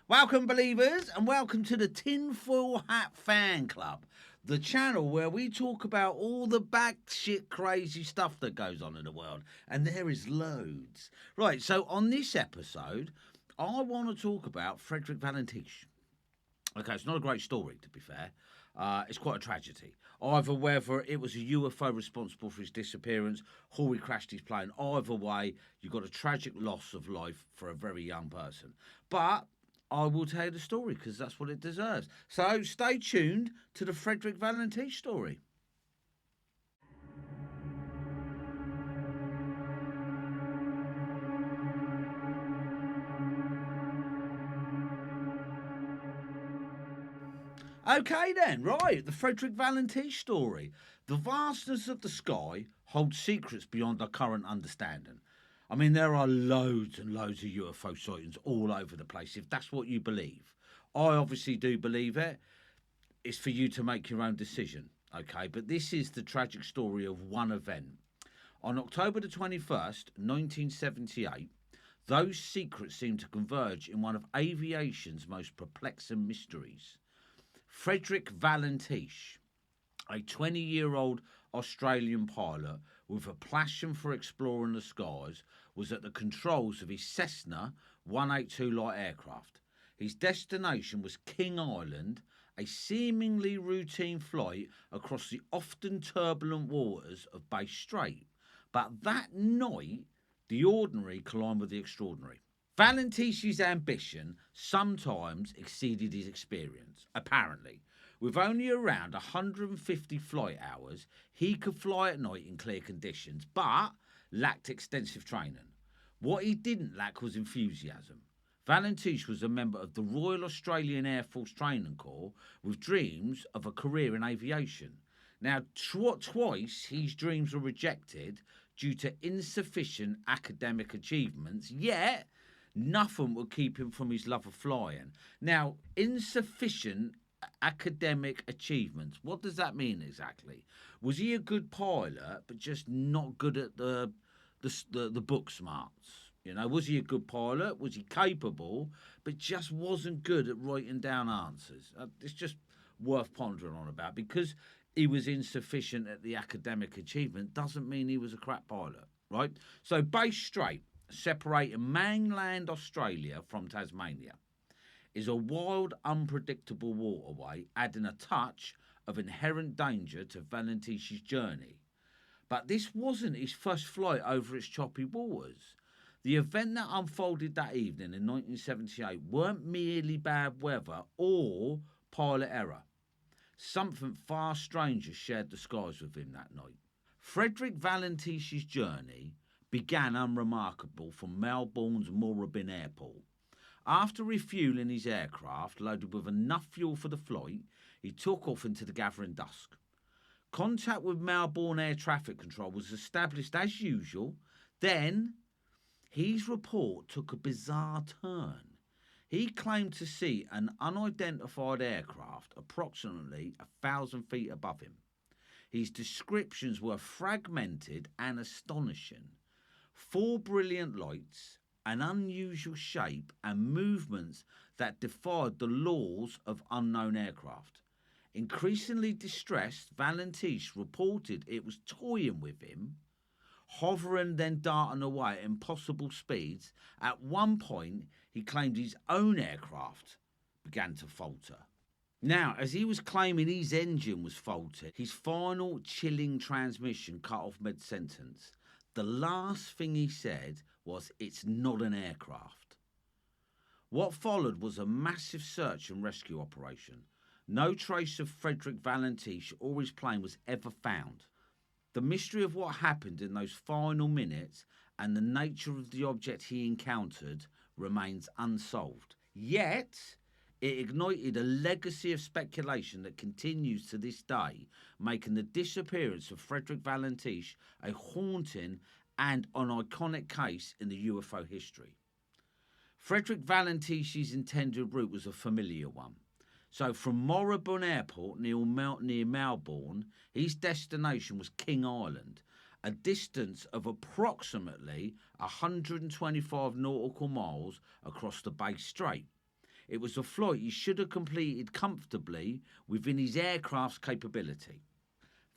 Welcome, believers, and welcome to the Tinfoil Hat Fan Club, the channel where we talk about all the batshit crazy stuff that goes on in the world, and there is loads. Right, so on this episode, I want to talk about Frederick Valentich. Okay, it's not a great story, to be fair. It's quite a tragedy. Either whether it was a UFO responsible for his disappearance or he crashed his plane, either way, you've got a tragic loss of life for a very young person. But I will tell you the story because that's what it deserves. So stay tuned to the Frederick Valentich story. Okay then, right, the Frederick Valentich story. The vastness of the sky holds secrets beyond our current understanding. I mean, there are loads and loads of UFO sightings all over the place, if that's what you believe. I obviously do believe it. It's for you to make your own decision, okay? But this is the tragic story of one event. On October the 21st, 1978, those secrets seem to converge in one of aviation's most perplexing mysteries. Frederick Valentich, a 20-year-old Australian pilot with a passion for exploring the skies, was at the controls of his Cessna 182 light aircraft. His destination was King Island, a seemingly routine flight across the often turbulent waters of Bass Strait. But that night, the ordinary collided with the extraordinary. Valentich's ambition sometimes exceeded his experience, apparently. With only around 150 flight hours, he could fly at night in clear conditions, but lacked extensive training. What he didn't lack was enthusiasm. Valentich was a member of the Royal Australian Air Force Training Corps with dreams of a career in aviation. Now, twice his dreams were rejected due to insufficient academic achievements, yet nothing would keep him from his love of flying. Now, insufficient academic achievements, what does that mean exactly? Was he a good pilot, but just not good at the book smarts? You know, was he a good pilot? Was he capable, but just wasn't good at writing down answers? It's just worth pondering on about because he was insufficient at the academic achievement doesn't mean he was a crap pilot, right? So Bass Strait, separating mainland Australia from Tasmania, is a wild, unpredictable waterway, adding a touch of inherent danger to Valentich's journey. But this wasn't his first flight over its choppy waters. The event that unfolded that evening in 1978 weren't merely bad weather or pilot error. Something far stranger shared the skies with him that night. Frederick Valentich's journey began unremarkable from Melbourne's Moorabbin Airport. After refuelling his aircraft, loaded with enough fuel for the flight, he took off into the gathering dusk. Contact with Melbourne Air Traffic Control was established as usual. Then, his report took a bizarre turn. He claimed to see an unidentified aircraft approximately 1,000 feet above him. His descriptions were fragmented and astonishing. 4 brilliant lights, an unusual shape, and movements that defied the laws of unknown aircraft. Increasingly distressed, Valentich reported it was toying with him, hovering then darting away at impossible speeds. At one point, he claimed his own aircraft began to falter. Now, as he was claiming his engine was faulty, his final chilling transmission cut off mid-sentence. The last thing he said was, "It's not an aircraft." What followed was a massive search and rescue operation. No trace of Frederick Valentich or his plane was ever found. The mystery of what happened in those final minutes and the nature of the object he encountered remains unsolved. Yet, it ignited a legacy of speculation that continues to this day, making the disappearance of Frederick Valentich a haunting and an iconic case in the UFO history. Frederick Valentich's intended route was a familiar one. So from Moorabbin Airport near Melbourne, his destination was King Island, a distance of approximately 125 nautical miles across the Bass Strait. It was a flight he should have completed comfortably within his aircraft's capability.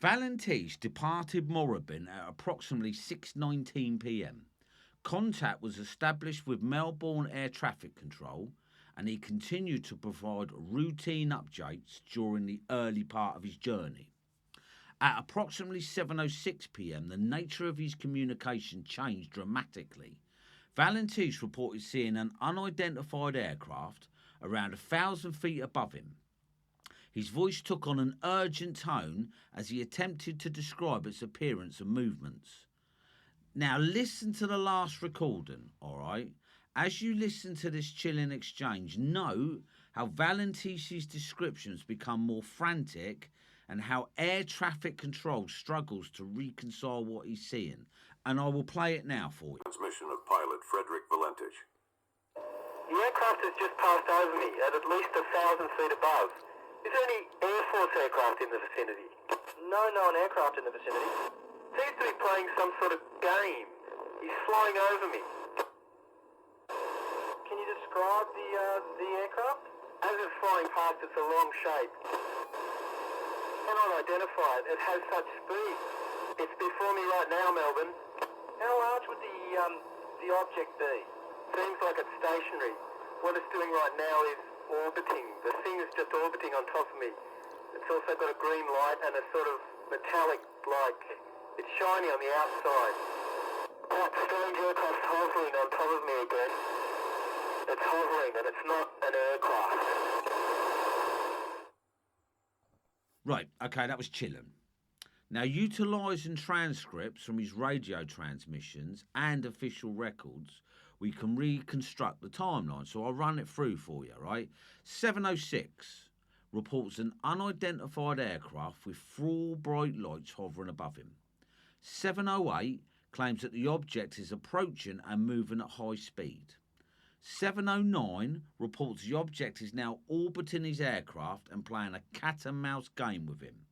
Valentich departed Morabin at approximately 6:19 p.m. Contact was established with Melbourne Air Traffic Control, and he continued to provide routine updates during the early part of his journey. At approximately 7:06 p.m, the nature of his communication changed dramatically. Valentich reported seeing an unidentified aircraft around 1,000 feet above him. His voice took on an urgent tone as he attempted to describe its appearance and movements. Now listen to the last recording, all right? As you listen to this chilling exchange, note how Valentich's descriptions become more frantic and how air traffic control struggles to reconcile what he's seeing. And I will play it now for you. Transmission of pilot Frederick Valentich. The aircraft has just passed over me at least 1,000 feet above. Is there any Air Force aircraft in the vicinity? No known aircraft in the vicinity. Seems to be playing some sort of game. He's flying over me. Can you describe the aircraft? As it's flying past, it's a long shape. Cannot identify it. It has such speed. It's before me right now, Melbourne. How large would the object be? Seems like it's stationary. What it's doing right now is orbiting. The thing is just orbiting on top of me. It's also got a green light and a sort of metallic, like, it's shiny on the outside. That strange aircraft's hovering on top of me again. It's hovering and it's not an aircraft. Right, okay, that was chilling. Now, utilising transcripts from his radio transmissions and official records, we can reconstruct the timeline. So I'll run it through for you, right? 7:06 reports an unidentified aircraft with 4 bright lights hovering above him. 7:08 claims that the object is approaching and moving at high speed. 7:09 reports the object is now orbiting his aircraft and playing a cat and mouse game with him.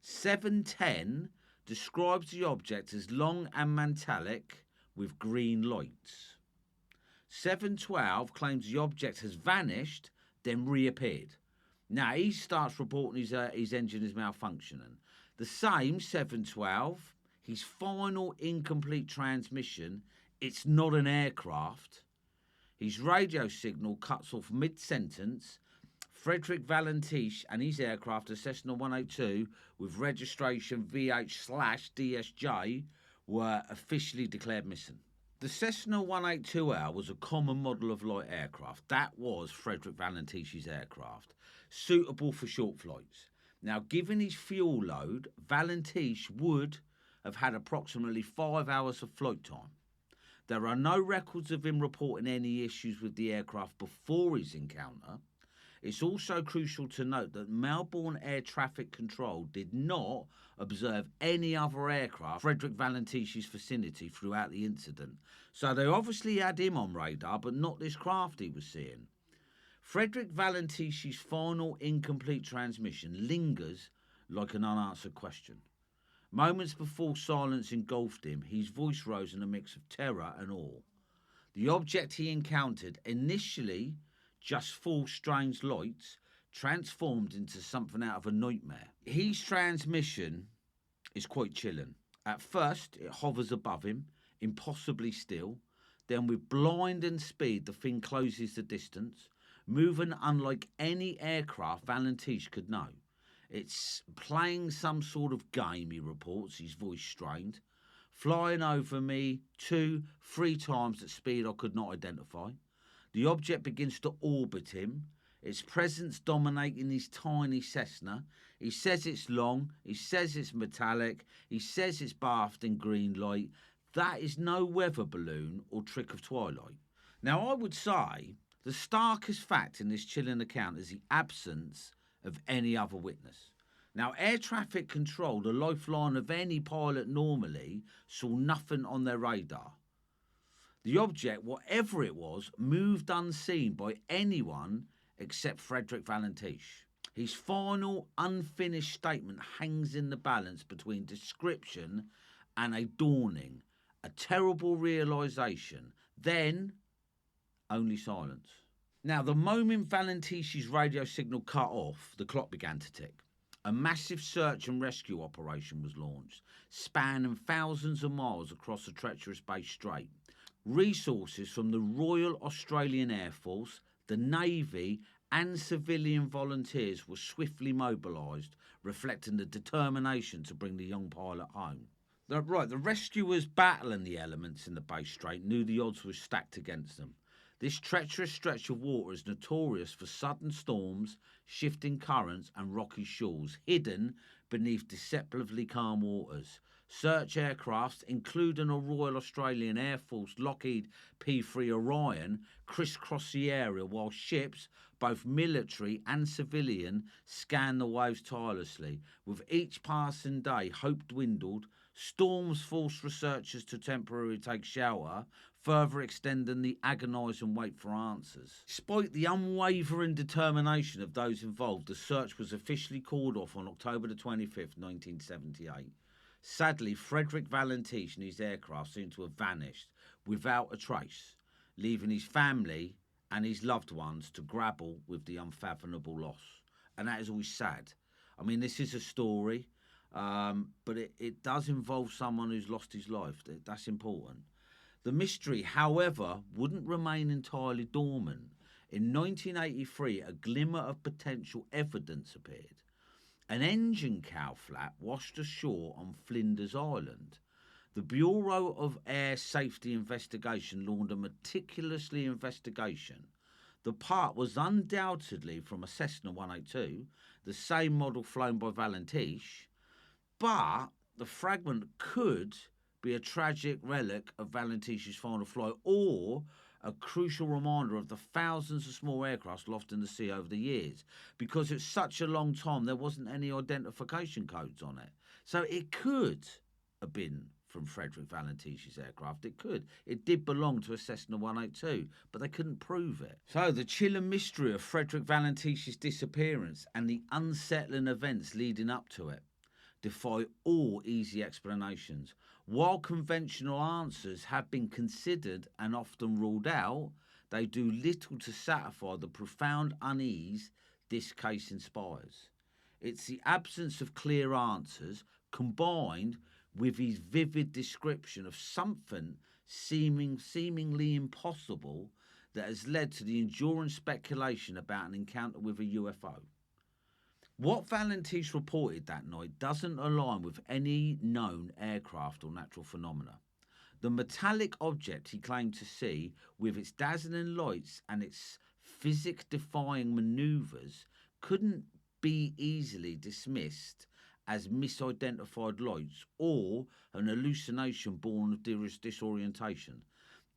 7:10 describes the object as long and metallic with green lights. 7:12 claims the object has vanished, then reappeared. Now he starts reporting his engine is malfunctioning. The same 7:12, his final incomplete transmission, it's not an aircraft. His radio signal cuts off mid-sentence. Frederick Valentich and his aircraft, a Cessna 182 with registration VH/DSJ, were officially declared missing. The Cessna 182L was a common model of light aircraft. That was Frederick Valentich's aircraft, suitable for short flights. Now, given his fuel load, Valentich would have had approximately 5 hours of flight time. There are no records of him reporting any issues with the aircraft before his encounter. It's also crucial to note that Melbourne Air Traffic Control did not observe any other aircraft in Frederick Valentich's vicinity throughout the incident. So they obviously had him on radar, but not this craft he was seeing. Frederick Valentich's final incomplete transmission lingers like an unanswered question. Moments before silence engulfed him, his voice rose in a mix of terror and awe. The object he encountered, initially just 4 strange lights, transformed into something out of a nightmare. His transmission is quite chilling. At first, it hovers above him, impossibly still. Then with blinding speed, the thing closes the distance, moving unlike any aircraft Valentich could know. It's playing some sort of game, he reports, his voice strained. Flying over me 2-3 times at speed I could not identify. The object begins to orbit him, its presence dominating his tiny Cessna. He says it's long, he says it's metallic, he says it's bathed in green light. That is no weather balloon or trick of twilight. Now, I would say the starkest fact in this chilling account is the absence of any other witness. Now, air traffic control, the lifeline of any pilot normally, saw nothing on their radar. The object, whatever it was, moved unseen by anyone except Frederick Valentich. His final unfinished statement hangs in the balance between description and a dawning, a terrible realisation, then only silence. Now, the moment Valentich's radio signal cut off, the clock began to tick. A massive search and rescue operation was launched, spanning thousands of miles across the treacherous Bay Strait. Resources from the Royal Australian Air Force, the Navy, and civilian volunteers were swiftly mobilised, reflecting the determination to bring the young pilot home. The rescuers battling the elements in the Bay Strait knew the odds were stacked against them. This treacherous stretch of water is notorious for sudden storms, shifting currents, and rocky shores, hidden beneath deceptively calm waters. Search aircrafts, including a Royal Australian Air Force Lockheed P-3 Orion, crisscross the area, while ships, both military and civilian, scan the waves tirelessly. With each passing day, hope dwindled. Storms forced researchers to temporarily take shelter, further extending the agonising wait for answers. Despite the unwavering determination of those involved, the search was officially called off on October the 25th, 1978. Sadly, Frederick Valentich and his aircraft seemed to have vanished without a trace, leaving his family and his loved ones to grapple with the unfathomable loss. And that is always sad. I mean, this is a story, but it does involve someone who's lost his life. That's important. The mystery, however, wouldn't remain entirely dormant. In 1983, a glimmer of potential evidence appeared. An engine cow flap washed ashore on Flinders Island. The Bureau of Air Safety Investigation launched a meticulous investigation. The part was undoubtedly from a Cessna 182, the same model flown by Valentich, but the fragment could be a tragic relic of Valentich's final flight, or a crucial reminder of the thousands of small aircraft lost in the sea over the years. Because it's such a long time, there wasn't any identification codes on it. So it could have been from Frederick Valentich's aircraft. It could. It did belong to a Cessna 182, but they couldn't prove it. So the chilling mystery of Frederick Valentich's disappearance and the unsettling events leading up to it defy all easy explanations. While conventional answers have been considered and often ruled out, they do little to satisfy the profound unease this case inspires. It's the absence of clear answers combined with his vivid description of something seemingly impossible that has led to the enduring speculation about an encounter with a UFO. What Valentich reported that night doesn't align with any known aircraft or natural phenomena. The metallic object he claimed to see, with its dazzling lights and its physics-defying manoeuvres, couldn't be easily dismissed as misidentified lights or an hallucination born of disorientation.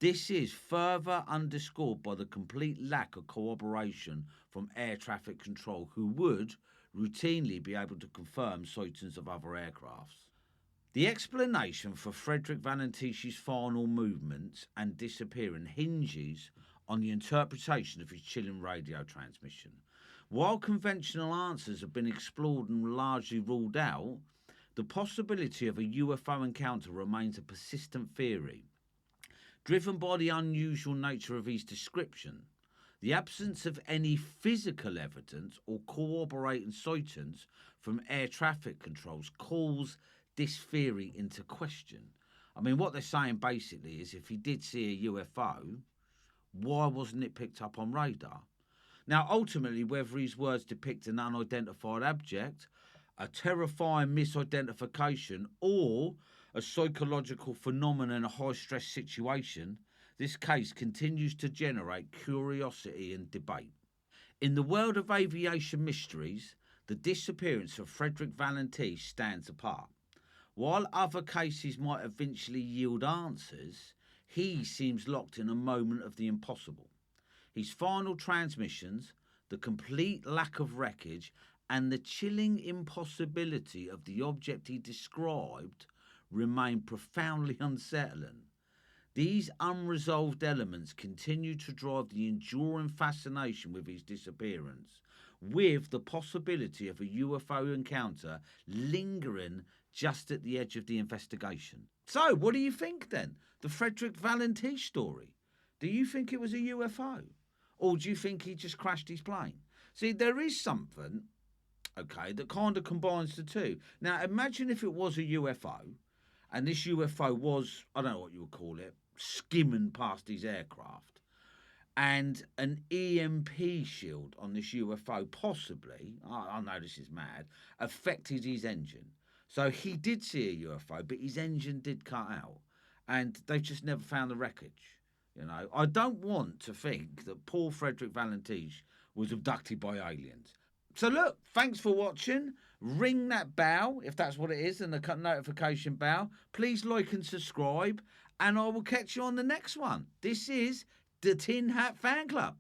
This is further underscored by the complete lack of cooperation from air traffic control, who would routinely be able to confirm sightings of other aircrafts. The explanation for Frederick Valentich's final movements and disappearance hinges on the interpretation of his chilling radio transmission. While conventional answers have been explored and largely ruled out, the possibility of a UFO encounter remains a persistent theory. Driven by the unusual nature of his description, the absence of any physical evidence or corroborating sightings from air traffic controls calls this theory into question. I mean, what they're saying basically is if he did see a UFO, why wasn't it picked up on radar? Now, ultimately, whether his words depict an unidentified object, a terrifying misidentification, or a psychological phenomenon in a high-stress situation, this case continues to generate curiosity and debate. In the world of aviation mysteries, the disappearance of Frederick Valentich stands apart. While other cases might eventually yield answers, he seems locked in a moment of the impossible. His final transmissions, the complete lack of wreckage, and the chilling impossibility of the object he described remain profoundly unsettling. These unresolved elements continue to drive the enduring fascination with his disappearance, with the possibility of a UFO encounter lingering just at the edge of the investigation. So, what do you think then? The Frederick Valentich story? Do you think it was a UFO? Or do you think he just crashed his plane? See, there is something, okay, that kind of combines the two. Now, imagine if it was a UFO, and this UFO was, I don't know what you would call it, skimming past his aircraft, and an EMP shield on this UFO possibly, I know this is mad, affected his engine. So he did see a UFO, but his engine did cut out, and they've just never found the wreckage. You know, I don't want to think that poor Frederick Valentich was abducted by aliens. So look, thanks for watching. Ring that bell, if that's what it is, and the notification bell. Please like and subscribe, and I will catch you on the next one. This is the Tin Hat Fan Club.